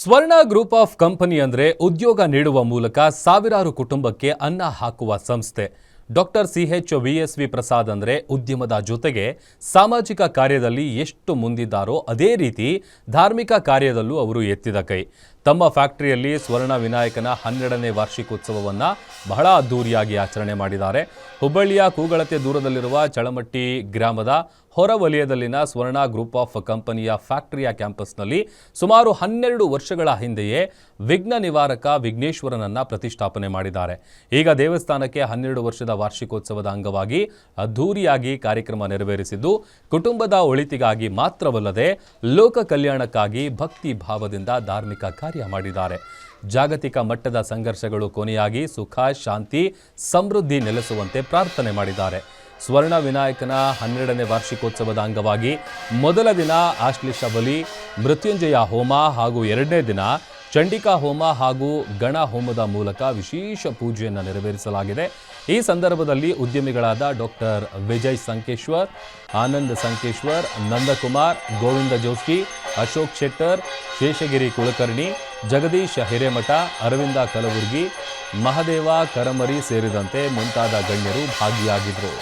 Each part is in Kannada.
ಸ್ವರ್ಣ ಗ್ರೂಪ್ ಆಫ್ ಕಂಪನಿ ಅಂದರೆ ಉದ್ಯೋಗ ನೀಡುವ ಮೂಲಕ ಸಾವಿರಾರು ಕುಟುಂಬಕ್ಕೆ ಅನ್ನ ಹಾಕುವ ಸಂಸ್ಥೆ. ಡಾಕ್ಟರ್ CH ಪ್ರಸಾದ್ ಅಂದರೆ ಉದ್ಯಮದ ಜೊತೆಗೆ ಸಾಮಾಜಿಕ ಕಾರ್ಯದಲ್ಲಿ ಎಷ್ಟು ಮುಂದಿದ್ದಾರೋ ಅದೇ ರೀತಿ ಧಾರ್ಮಿಕ ಕಾರ್ಯದಲ್ಲೂ ಅವರು ಎತ್ತಿದ ಕೈ. ತಮ್ಮ ಫ್ಯಾಕ್ಟರಿಯಲ್ಲಿ ಸ್ವರ್ಣ ವಿನಾಯಕನ 12ನೇ ವಾರ್ಷಿಕೋತ್ಸವವನ್ನು ಬಹಳ ಅದ್ದೂರಿಯಾಗಿ ಆಚರಣೆ ಮಾಡಿದ್ದಾರೆ. ಹುಬ್ಬಳ್ಳಿಯ ಕೂಗಳತೆ ದೂರದಲ್ಲಿರುವ ಚಳಮಟ್ಟಿ ಗ್ರಾಮದ ಹೊರವಲಯದಲ್ಲಿನ ಸ್ವರ್ಣ ಗ್ರೂಪ್ ಆಫ್ ಕಂಪನಿಯ ಫ್ಯಾಕ್ಟರಿಯ ಕ್ಯಾಂಪಸ್ನಲ್ಲಿ ಸುಮಾರು 12 ವರ್ಷಗಳ ಹಿಂದೆಯೇ ವಿಘ್ನ ನಿವಾರಕ ವಿಘ್ನೇಶ್ವರನನ್ನ ಪ್ರತಿಷ್ಠಾಪನೆ ಮಾಡಿದ್ದಾರೆ. ಈಗ ದೇವಸ್ಥಾನಕ್ಕೆ 12 ವರ್ಷದ ವಾರ್ಷಿಕೋತ್ಸವದ ಅಂಗವಾಗಿ ಅದ್ದೂರಿಯಾಗಿ ಕಾರ್ಯಕ್ರಮ ನೆರವೇರಿಸಿದ್ದು, ಕುಟುಂಬದ ಒಳಿತಿಗಾಗಿ ಮಾತ್ರವಲ್ಲದೆ ಲೋಕ ಕಲ್ಯಾಣಕ್ಕಾಗಿ ಭಕ್ತಿ ಭಾವದಿಂದ ಧಾರ್ಮಿಕ ಕಾರ್ಯ ಮಾಡಿದ್ದಾರೆ. ಜಾಗತಿಕ ಮಟ್ಟದ ಸಂಘರ್ಷಗಳು ಕೊನೆಯಾಗಿ ಸುಖ, ಶಾಂತಿ, ಸಮೃದ್ಧಿ ನೆಲೆಸುವಂತೆ ಪ್ರಾರ್ಥನೆ ಮಾಡಿದ್ದಾರೆ. ಸ್ವರ್ಣ ವಿನಾಯಕನ 12ನೇ ವಾರ್ಷಿಕೋತ್ಸವದ ಅಂಗವಾಗಿ ಮೊದಲ ದಿನ ಆಶ್ಲೇಷ ಬಲಿ, ಮೃತ್ಯುಂಜಯ ಹೋಮ ಹಾಗೂ 2ನೇ ದಿನ ಚಂಡಿಕಾ ಹೋಮ ಹಾಗೂ ಗಣ ಹೋಮದ ಮೂಲಕ ವಿಶೇಷ ಪೂಜೆಯನ್ನು ನೆರವೇರಿಸಲಾಗಿದೆ. ಈ ಸಂದರ್ಭದಲ್ಲಿ ಉದ್ಯಮಿಗಳಾದ ಡಾಕ್ಟರ್ ವಿಜಯ್ ಸಂಕೇಶ್ವರ್, ಆನಂದ್ ಸಂಕೇಶ್ವರ್, ನಂದಕುಮಾರ್, ಗೋವಿಂದ ಜೋಶಿ, ಅಶೋಕ್ ಶೆಟ್ಟರ್, ಶೇಷಗಿರಿ ಕುಲಕರ್ಣಿ, ಜಗದೀಶ್ ಹಿರೇಮಠ, ಅರವಿಂದ ಕಲಬುರ್ಗಿ, ಮಹದೇವ ಕರಮರಿ ಸೇರಿದಂತೆ ಮುಂತಾದ ಗಣ್ಯರು ಭಾಗಿಯಾಗಿದ್ದರು.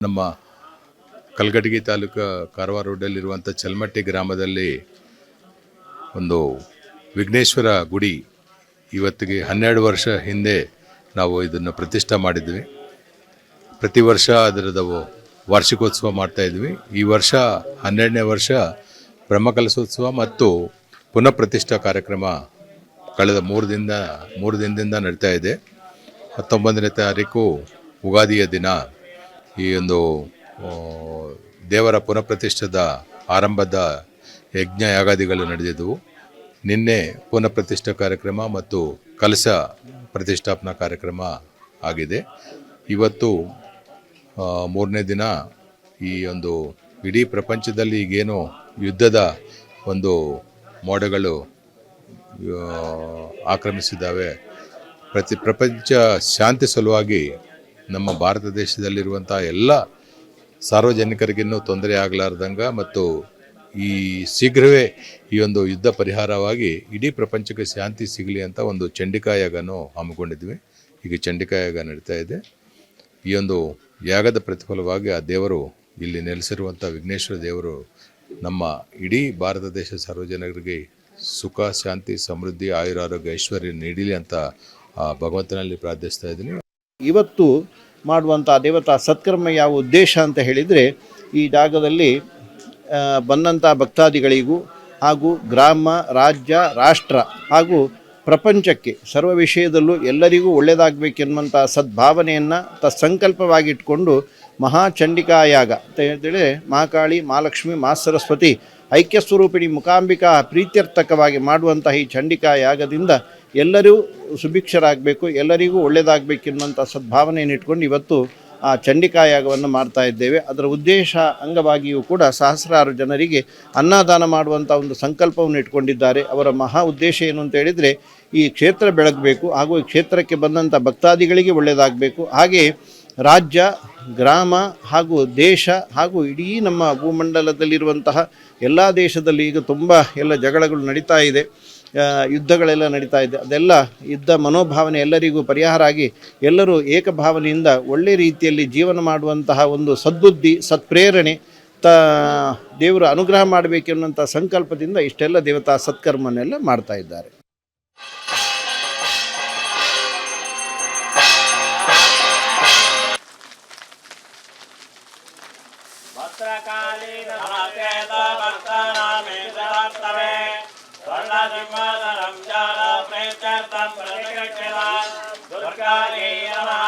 ನಮ್ಮ ಕಲ್ಗಡಗಿ ತಾಲೂಕು ಕಾರವಾರ ರೋಡಲ್ಲಿರುವಂಥ ಚಲ್ಮಟ್ಟಿ ಗ್ರಾಮದಲ್ಲಿ ಒಂದು ವಿಘ್ನೇಶ್ವರ ಗುಡಿ ಇವತ್ತಿಗೆ 12 ವರ್ಷ ಹಿಂದೆ ನಾವು ಇದನ್ನು ಪ್ರತಿಷ್ಠೆ ಮಾಡಿದ್ವಿ. ಪ್ರತಿ ವರ್ಷ ಅದರದ್ದು ವಾರ್ಷಿಕೋತ್ಸವ ಮಾಡ್ತಾಯಿದ್ವಿ. ಈ ವರ್ಷ 12ನೇ ವರ್ಷ ಬ್ರಹ್ಮಕಲಶೋತ್ಸವ ಮತ್ತು ಪುನಃ ಪ್ರತಿಷ್ಠಾ ಕಾರ್ಯಕ್ರಮ ಕಳೆದ 3 ದಿನದಿಂದ ನಡೀತಾ ಇದೆ. 19ನೇ ತಾರೀಕು ಉಗಾದಿಯ ದಿನ ಈ ಒಂದು ದೇವರ ಪುನಃಪ್ರತಿಷ್ಠದ ಆರಂಭದ ಯಜ್ಞ ಯಾಗಾದಿಗಳು ನಡೆದಿದ್ದವು. ನಿನ್ನೆ ಪುನಃಪ್ರತಿಷ್ಠಾ ಕಾರ್ಯಕ್ರಮ ಮತ್ತು ಕಲಶ ಪ್ರತಿಷ್ಠಾಪನಾ ಕಾರ್ಯಕ್ರಮ ಆಗಿದೆ. ಇವತ್ತು 3ನೇ ದಿನ. ಈ ಒಂದು ಇಡೀ ಪ್ರಪಂಚದಲ್ಲಿ ಈಗೇನು ಯುದ್ಧದ ಒಂದು ಮೋಡಗಳು ಆಕ್ರಮಿಸಿದ್ದಾವೆ, ಪ್ರಪಂಚ ಶಾಂತಿ ಸಲುವಾಗಿ ನಮ್ಮ ಭಾರತ ದೇಶದಲ್ಲಿರುವಂಥ ಎಲ್ಲ ಸಾರ್ವಜನಿಕರಿಗಿನ್ನೂ ತೊಂದರೆ ಆಗಲಾರ್ದಂಗೆ ಮತ್ತು ಈ ಶೀಘ್ರವೇ ಈ ಒಂದು ಯುದ್ಧ ಪರಿಹಾರವಾಗಿ ಇಡೀ ಪ್ರಪಂಚಕ್ಕೆ ಶಾಂತಿ ಸಿಗಲಿ ಅಂತ ಒಂದು ಚಂಡಿಕಾ ಯಾಗನೂ ಹಮ್ಮಿಕೊಂಡಿದ್ವಿ. ಈಗ ಚಂಡಿಕಾ ಯಾಗ ನಡೀತಾ ಇದೆ. ಈ ಒಂದು ಯಾಗದ ಪ್ರತಿಫಲವಾಗಿ ಆ ದೇವರು, ಇಲ್ಲಿ ನೆಲೆಸಿರುವಂಥ ವಿಘ್ನೇಶ್ವರ ದೇವರು ನಮ್ಮ ಇಡೀ ಭಾರತ ದೇಶ ಸಾರ್ವಜನಿಕರಿಗೆ ಸುಖ, ಶಾಂತಿ, ಸಮೃದ್ಧಿ, ಆಯುರಾರೋಗ್ಯ, ಐಶ್ವರ್ಯ ನೀಡಲಿ ಅಂತ ಭಗವಂತನಲ್ಲಿ ಪ್ರಾರ್ಥಿಸ್ತಾ ಇದ್ದೀನಿ. ಇವತ್ತು ಮಾಡುವಂಥ ದೇವತಾ ಸತ್ಕರ್ಮ ಯಾವ ಉದ್ದೇಶ ಅಂತ ಹೇಳಿದರೆ, ಈ ಜಾಗದಲ್ಲಿ ಬಂದಂಥ ಭಕ್ತಾದಿಗಳಿಗೂ ಹಾಗೂ ಗ್ರಾಮ, ರಾಜ್ಯ, ರಾಷ್ಟ್ರ ಹಾಗೂ ಪ್ರಪಂಚಕ್ಕೆ ಸರ್ವ ವಿಷಯದಲ್ಲೂ ಎಲ್ಲರಿಗೂ ಒಳ್ಳೆಯದಾಗಬೇಕೆನ್ನುವಂಥ ಸದ್ಭಾವನೆಯನ್ನು ಸಂಕಲ್ಪವಾಗಿಟ್ಕೊಂಡು ಮಹಾಚಂಡಿಕಾ ಯಾಗ ಅಂತ ಹೇಳಿದರೆ, ಮಹಾಕಾಳಿ, ಮಹಾಲಕ್ಷ್ಮಿ, ಮಹಾಸರಸ್ವತಿ ಐಕ್ಯಸ್ವರೂಪಿಣಿ ಮುಖಾಂಬಿಕಾ ಪ್ರೀತ್ಯರ್ಥಕವಾಗಿ ಮಾಡುವಂಥ ಈ ಚಂಡಿಕಾ ಯಾಗದಿಂದ ಎಲ್ಲರೂ ಸುಭಿಕ್ಷರಾಗಬೇಕು, ಎಲ್ಲರಿಗೂ ಒಳ್ಳೆಯದಾಗಬೇಕೆನ್ನುವಂಥ ಸದ್ಭಾವನೆಯನ್ನು ಇಟ್ಕೊಂಡು ಇವತ್ತು ಆ ಚಂಡಿಕಾ ಯಾಗವನ್ನು ಮಾಡ್ತಾ ಇದ್ದೇವೆ. ಅದರ ಉದ್ದೇಶ ಅಂಗವಾಗಿಯೂ ಕೂಡ ಸಹಸ್ರಾರು ಜನರಿಗೆ ಅನ್ನದಾನ ಮಾಡುವಂಥ ಒಂದು ಸಂಕಲ್ಪವನ್ನು ಇಟ್ಕೊಂಡಿದ್ದಾರೆ. ಅವರ ಮಹಾ ಉದ್ದೇಶ ಏನು ಅಂತ ಹೇಳಿದರೆ, ಈ ಕ್ಷೇತ್ರ ಬೆಳಗಬೇಕು ಹಾಗೂ ಈ ಕ್ಷೇತ್ರಕ್ಕೆ ಬಂದಂಥ ಭಕ್ತಾದಿಗಳಿಗೆ ಒಳ್ಳೆಯದಾಗಬೇಕು. ಹಾಗೆ ರಾಜ್ಯ, ಗ್ರಾಮ ಹಾಗೂ ದೇಶ ಹಾಗೂ ಇಡೀ ನಮ್ಮ ಭೂಮಂಡಲದಲ್ಲಿರುವಂತಹ ಎಲ್ಲ ದೇಶದಲ್ಲಿ ಈಗ ತುಂಬ ಎಲ್ಲ ಜಗಳಗಳು ನಡೀತಾ ಇದೆ, ಯುದ್ಧಗಳೆಲ್ಲ ನಡೀತಾ ಇದೆ. ಅದೆಲ್ಲ ಯುದ್ಧ ಮನೋಭಾವನೆ ಎಲ್ಲರಿಗೂ ಪರಿಹಾರ ಆಗಿ ಎಲ್ಲರೂ ಏಕಭಾವನೆಯಿಂದ ಒಳ್ಳೆ ರೀತಿಯಲ್ಲಿ ಜೀವನ ಮಾಡುವಂತಹ ಒಂದು ಸದ್ಬುದ್ಧಿ, ಸತ್ಪ್ರೇರಣೆ ದೇವರು ಅನುಗ್ರಹ ಮಾಡಬೇಕೆನ್ನುವಂಥ ಸಂಕಲ್ಪದಿಂದ ಇಷ್ಟೆಲ್ಲ ದೇವತಾ ಸತ್ಕರ್ಮನೆಲ್ಲ ಮಾಡ್ತಾ ಇದ್ದಾರೆ. दुर्गायै नमः